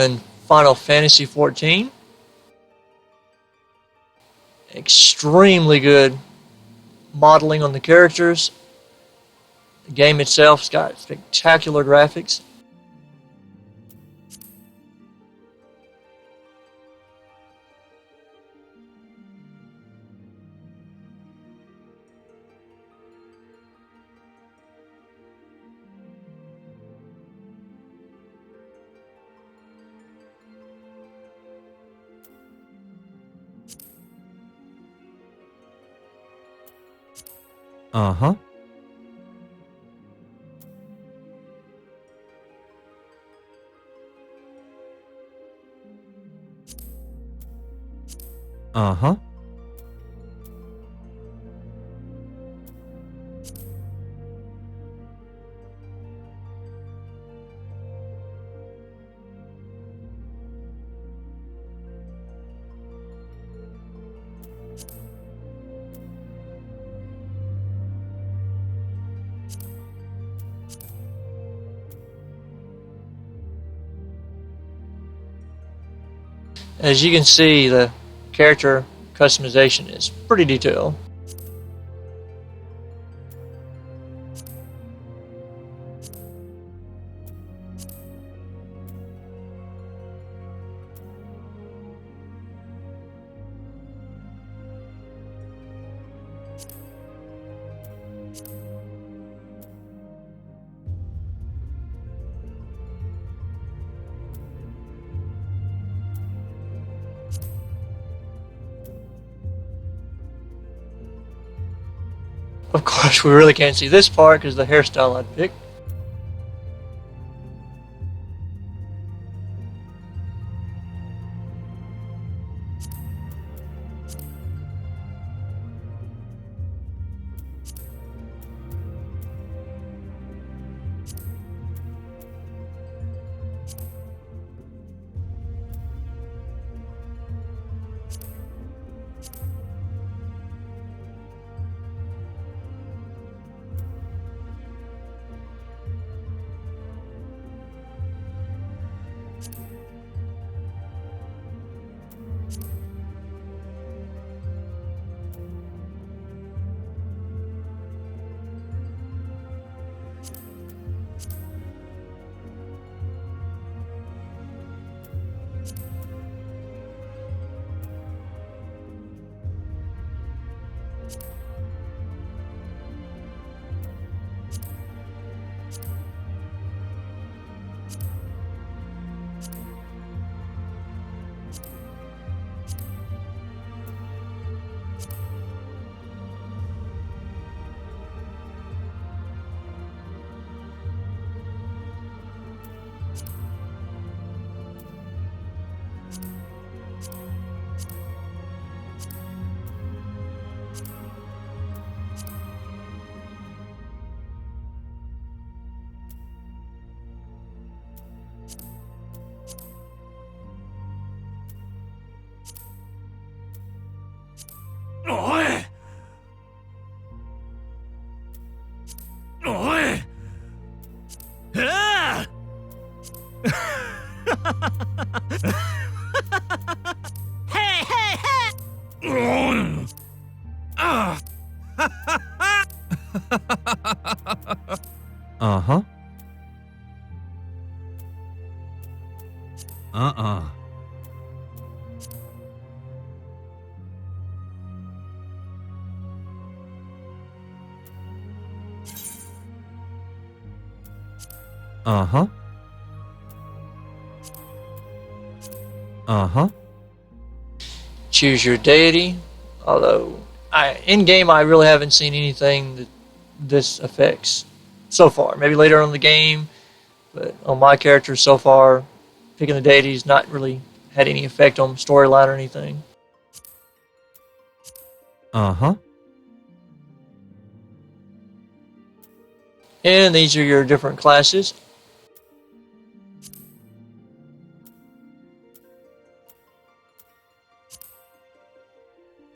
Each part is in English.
And Final Fantasy 14. Extremely good modeling on the characters. The game itself's got spectacular graphics. Uh-huh. Uh-huh. As you can see, the character customization is pretty detailed. Of course, we really can't see this part because the hairstyle I'd picked. Hey, hey, hey! Uh-huh. Uh-uh. Uh-huh. Uh-huh. Choose your deity. Although, in game, I really haven't seen anything that this affects so far. Maybe later on in the game, but on my characters so far, picking the deity's not really had any effect on storyline or anything. Uh-huh. And these are your different classes.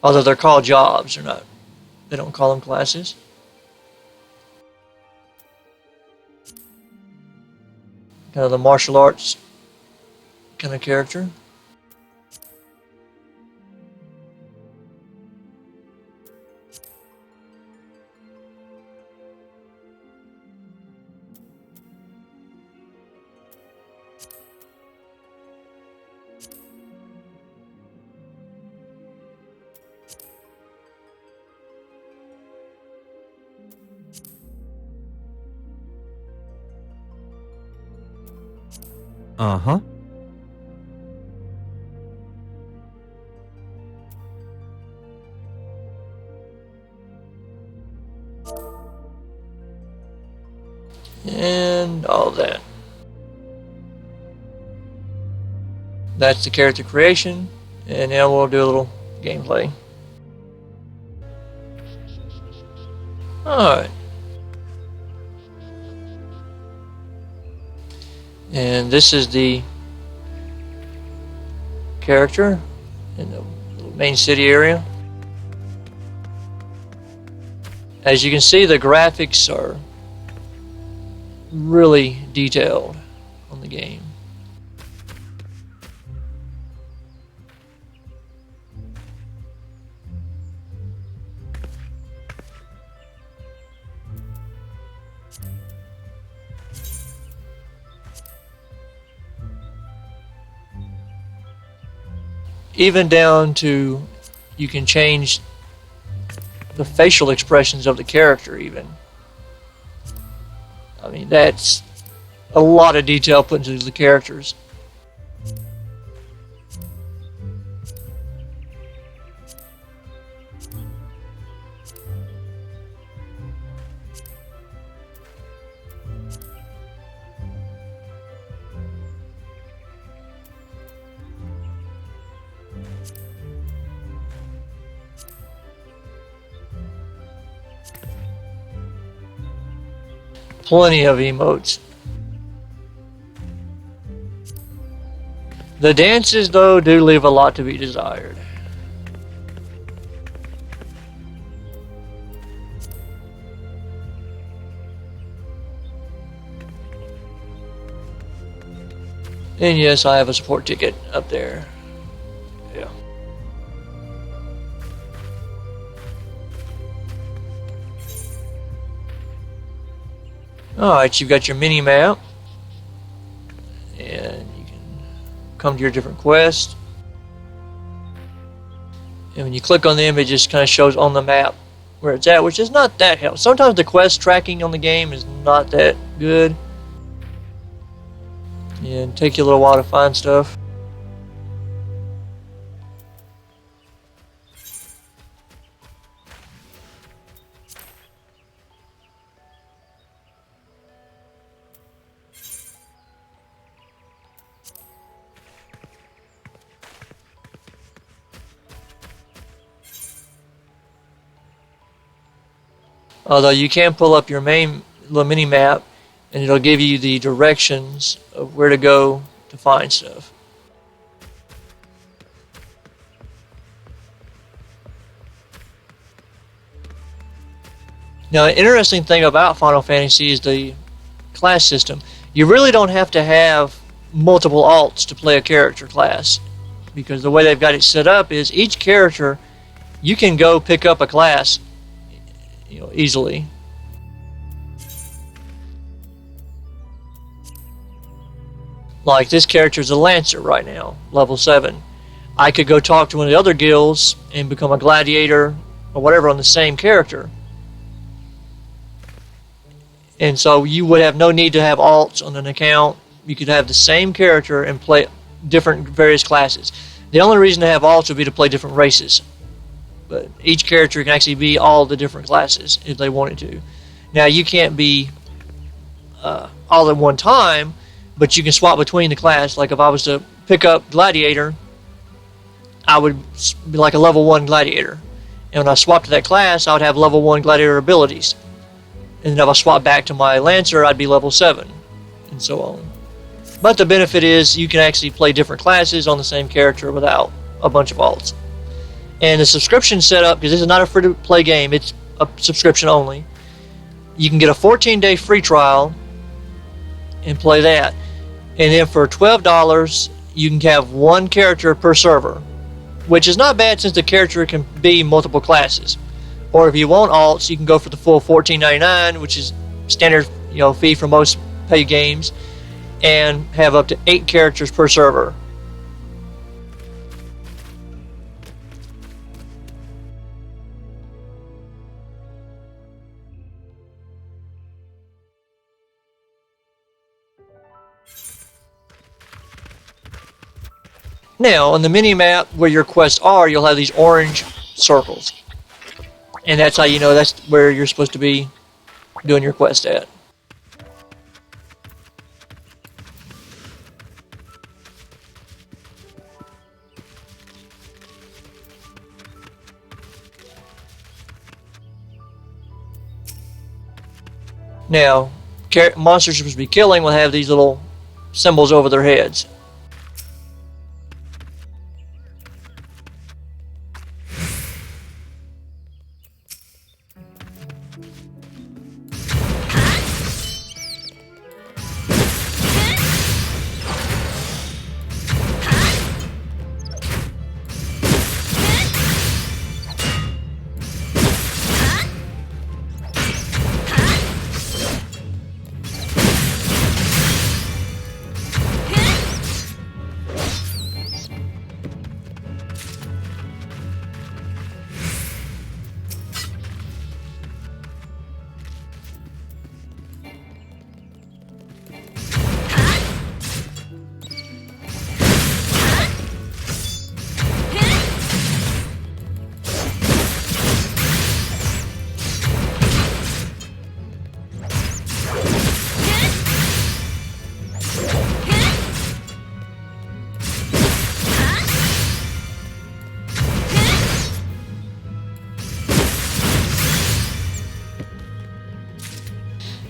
Although they're called jobs, they don't call them classes. Kind of the martial arts kind of character. Uh-huh. And all that. That's the character creation, and now we'll do a little gameplay. Alright. And this is the character in the main city area. As you can see, the graphics are really detailed on the game. Even down to, you can change the facial expressions of the character even. I mean, that's a lot of detail put into the characters. Plenty of emotes. The dances, though, do leave a lot to be desired. And yes, I have a support ticket up there. Yeah. Alright, you've got your mini map. And you can come to your different quests. And when you click on the image, it just kind of shows on the map where it's at, which is not that helpful. Sometimes the quest tracking on the game is not that good. And take you a little while to find stuff. Although you can pull up your main little mini map and it'll give you the directions of where to go to find stuff. Now, an interesting thing about Final Fantasy is the class system. You really don't have to have multiple alts to play a character class, because the way they've got it set up is each character, you can go pick up a class, easily. Like this character is a Lancer right now, level 7. I could go talk to one of the other guilds and become a gladiator or whatever on the same character. And so you would have no need to have alts on an account. You could have the same character and play different various classes. The only reason to have alts would be to play different races. But each character can actually be all the different classes if they wanted to. Now, you can't be all at one time, but you can swap between the class. Like if I was to pick up Gladiator, I would be like a level 1 Gladiator. And when I swapped to that class, I would have level 1 Gladiator abilities. And then if I swap back to my Lancer, I'd be level 7, and so on. But the benefit is you can actually play different classes on the same character without a bunch of alts. And the subscription setup, because this is not a free-to-play game, it's a subscription only. You can get a 14-day free trial and play that. And then for $12, you can have one character per server, which is not bad since the character can be multiple classes. Or if you want alts, you can go for the full $14.99, which is standard fee for most paid games, and have up to 8 characters per server. Now, on the mini-map where your quests are, you'll have these orange circles. And that's how you know that's where you're supposed to be doing your quest at. Now, monsters you're supposed to be killing will have these little symbols over their heads.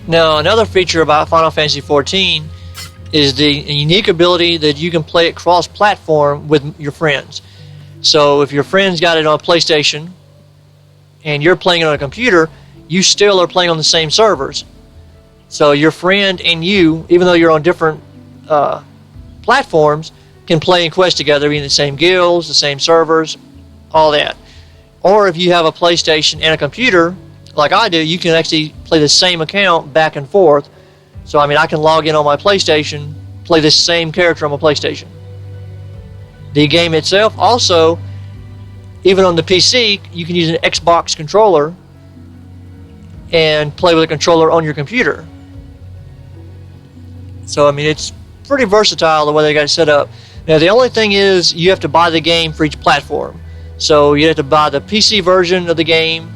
Now, another feature about Final Fantasy XIV is the unique ability that you can play it cross-platform with your friends. So if your friends got it on PlayStation and you're playing it on a computer, you still are playing on the same servers. So your friend and you, even though you're on different platforms, can play and quest together, being the same guilds, the same servers, all that. Or if you have a PlayStation and a computer, like I do, you can actually play the same account back and forth. So, I mean, I can log in on my PlayStation, play this same character on my PlayStation. The game itself also, even on the PC, you can use an Xbox controller and play with a controller on your computer. So, I mean, it's pretty versatile the way they got it set up. Now, the only thing is you have to buy the game for each platform. So, you have to buy the PC version of the game,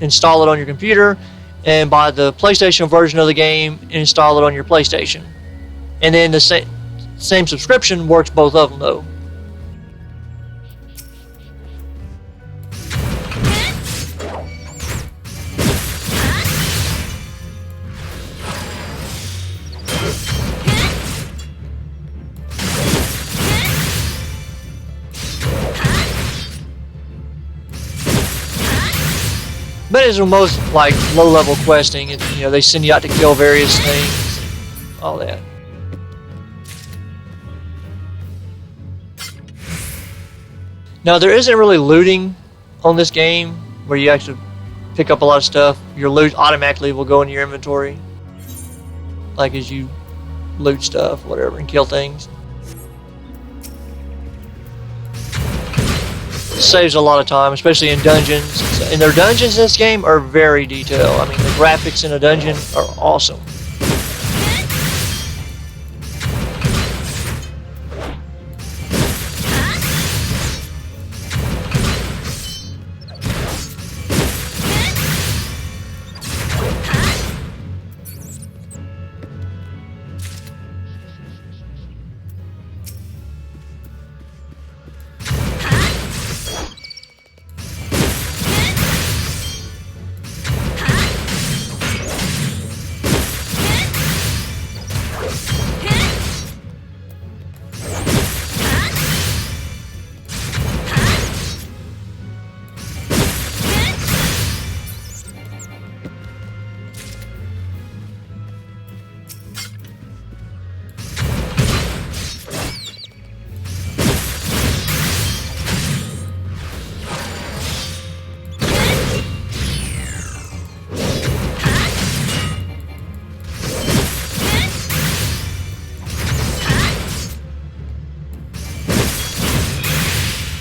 install it on your computer, and buy the PlayStation version of the game and install it on your PlayStation. And then the same subscription works both of them, though. But it's most like low-level questing, and they send you out to kill various things, all that. Now, there isn't really looting on this game where you actually pick up a lot of stuff. Your loot automatically will go in your inventory, like as you loot stuff, whatever, and kill things. Saves a lot of time, especially in dungeons. And their dungeons in this game are very detailed. I mean, the graphics in a dungeon are awesome.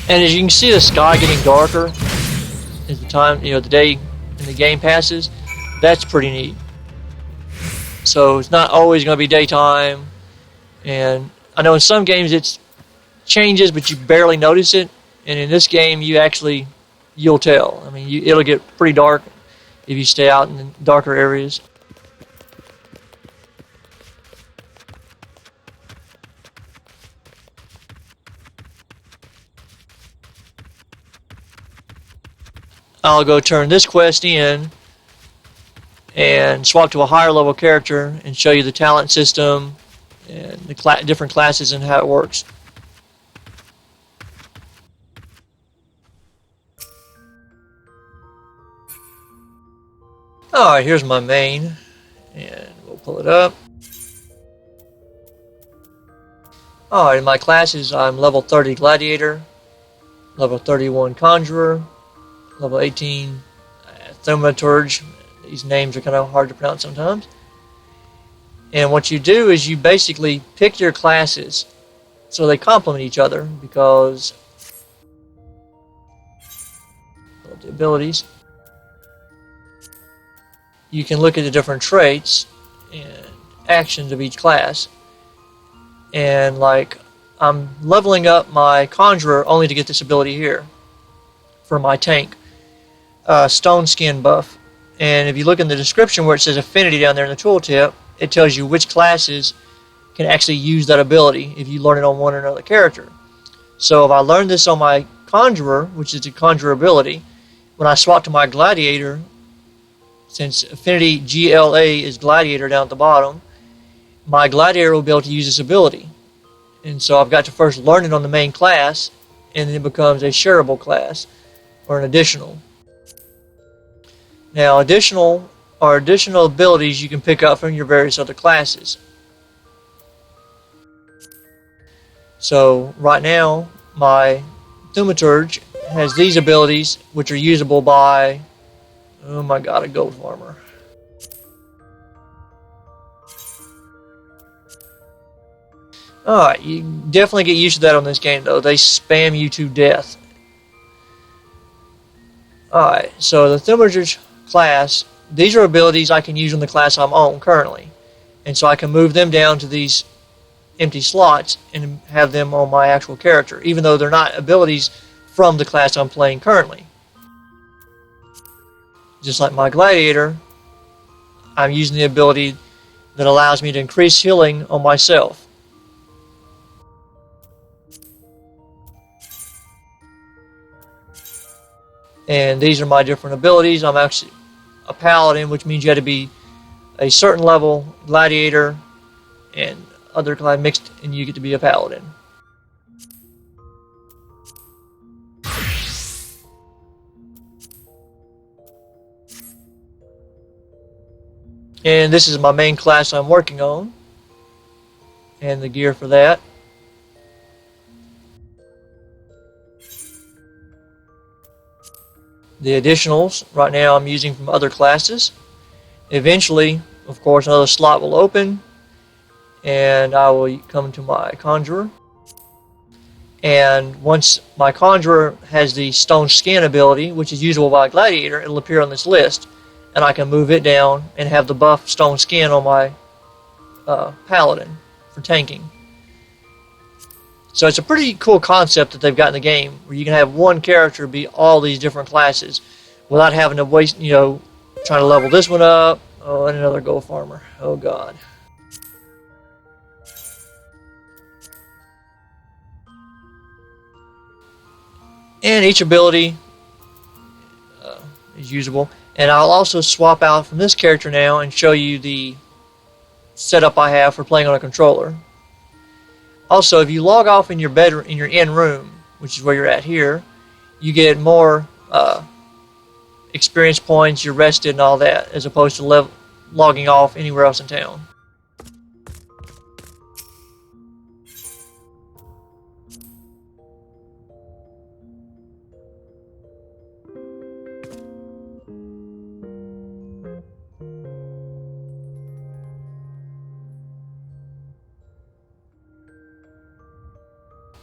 And as you can see, the sky getting darker as the time, the day in the game passes. That's pretty neat. So it's not always going to be daytime. And I know in some games it changes, but you barely notice it. And in this game, you'll tell. I mean, it'll get pretty dark if you stay out in the darker areas. I'll go turn this quest in and swap to a higher level character and show you the talent system and the different classes and how it works. Alright, here's my main, and we'll pull it up. Alright, in my classes, I'm level 30 Gladiator, level 31 Conjurer, level 18 Thaumaturge. These names are kind of hard to pronounce sometimes. And what you do is you basically pick your classes so they complement each other, because of the abilities. You can look at the different traits and actions of each class. And like, I'm leveling up my Conjurer only to get this ability here for my tank, Stone Skin buff. And if you look in the description where it says Affinity down there in the tooltip, it tells you which classes can actually use that ability if you learn it on one or another character. So if I learn this on my Conjurer, which is the Conjurer ability, when I swap to my Gladiator, since Affinity GLA is Gladiator down at the bottom, my Gladiator will be able to use this ability. And so I've got to first learn it on the main class, and then it becomes a shareable class, or an additional. Now, additional abilities you can pick up from your various other classes. So right now, my Thaumaturge has these abilities, which are usable by, oh my god, a gold farmer. Alright, you definitely get used to that on this game, though. They spam you to death. Alright, so the Thaumaturge class, these are abilities I can use on the class I'm on currently. And so I can move them down to these empty slots and have them on my actual character, even though they're not abilities from the class I'm playing currently. Just like my Gladiator, I'm using the ability that allows me to increase healing on myself. And these are my different abilities. I'm actually a Paladin, which means you had to be a certain level Gladiator and other class mixed, and you get to be a Paladin. And this is my main class I'm working on, and the gear for that. The additionals right now I'm using from other classes. Eventually, of course, another slot will open, and I will come to my Conjurer. And once my Conjurer has the Stone Skin ability, which is usable by Gladiator, it'll appear on this list, and I can move it down and have the buff Stone Skin on my Paladin for tanking. So it's a pretty cool concept that they've got in the game, where you can have one character be all these different classes without having to waste, trying to level this one up. Oh, and another gold farmer. Oh, God. And each ability is usable. And I'll also swap out from this character now and show you the setup I have for playing on a controller. Also, if you log off in your bedroom, in your in room, which is where you're at here, you get more experience points, you're rested and all that, as opposed to logging off anywhere else in town.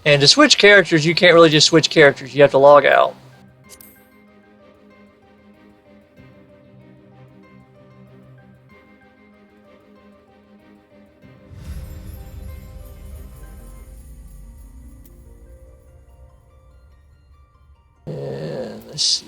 And to switch characters, you can't really just switch characters. You have to log out. And let's see.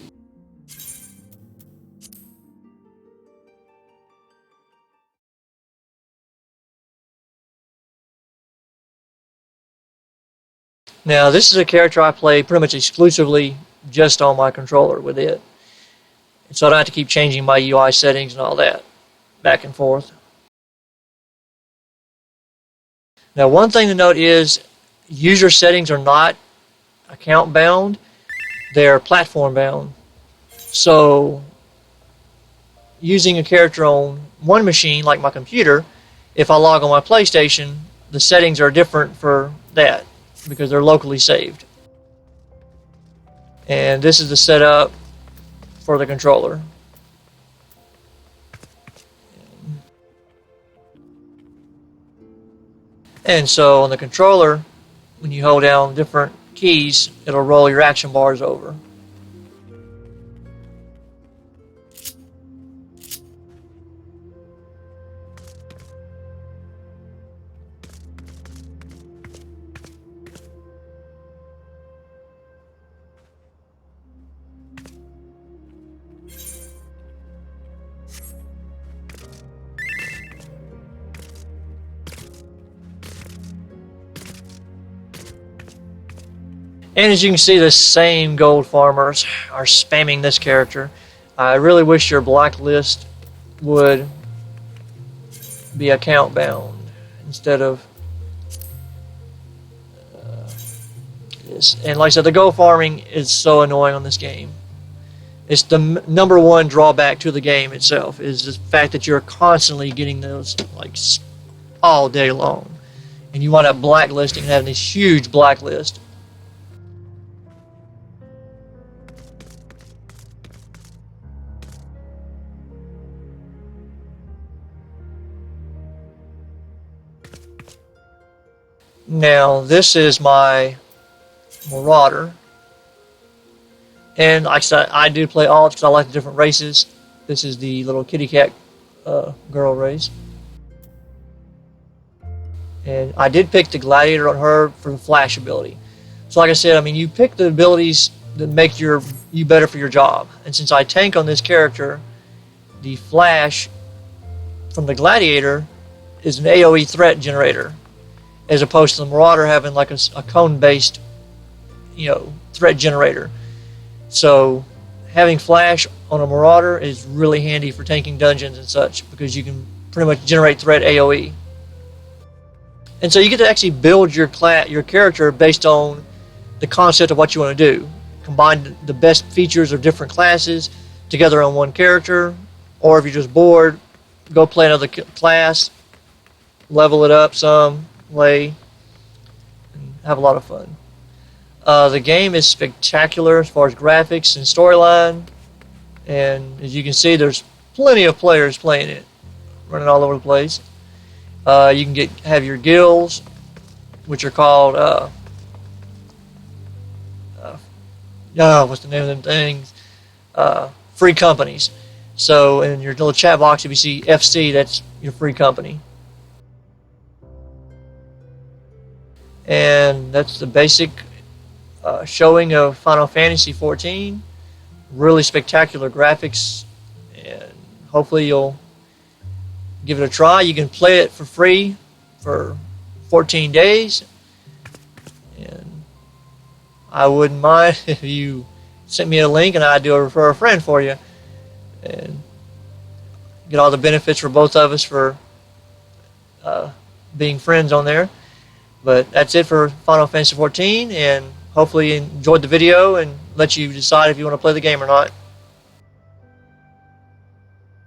Now, this is a character I play pretty much exclusively just on my controller with it. So I don't have to keep changing my UI settings and all that back and forth. Now, one thing to note is user settings are not account bound, they're platform bound. So using a character on one machine, like my computer, if I log on my PlayStation, the settings are different for that because they're locally saved. And this is the setup for the controller. And so on the controller, when you hold down different keys, it'll roll your action bars over. And as you can see, the same gold farmers are spamming this character. I really wish your blacklist would be account bound instead of this. And like I said, the gold farming is so annoying on this game. It's the number one drawback to the game itself, is the fact that you're constantly getting those like all day long. And you wind up blacklisting and having this huge blacklist. Now, this is my Marauder. And like I said, I do play alts because I like the different races. This is the little kitty cat girl race. And I did pick the Gladiator on her for the flash ability. So like I said, I mean, you pick the abilities that make you better for your job. And since I tank on this character, the flash from the Gladiator is an AoE threat generator, as opposed to the Marauder having like a cone-based, threat generator. So having flash on a Marauder is really handy for tanking dungeons and such, because you can pretty much generate threat AoE. And so you get to actually build your character based on the concept of what you want to do. Combine the best features of different classes together on one character, or if you're just bored, go play another class, level it up some way, and have a lot of fun. The game is spectacular as far as graphics and storyline, and as you can see, there's plenty of players playing it, running all over the place. You can have your guilds, which are called what's the name of them things? Free companies. So in your little chat box, if you see FC, that's your free company. And that's the basic showing of Final Fantasy XIV. Really spectacular graphics, and hopefully you'll give it a try. You can play it for free for 14 days, and I wouldn't mind if you sent me a link and I'd do a refer a friend for you and get all the benefits for both of us for being friends on there. But that's it for Final Fantasy XIV, and hopefully you enjoyed the video and let you decide if you want to play the game or not.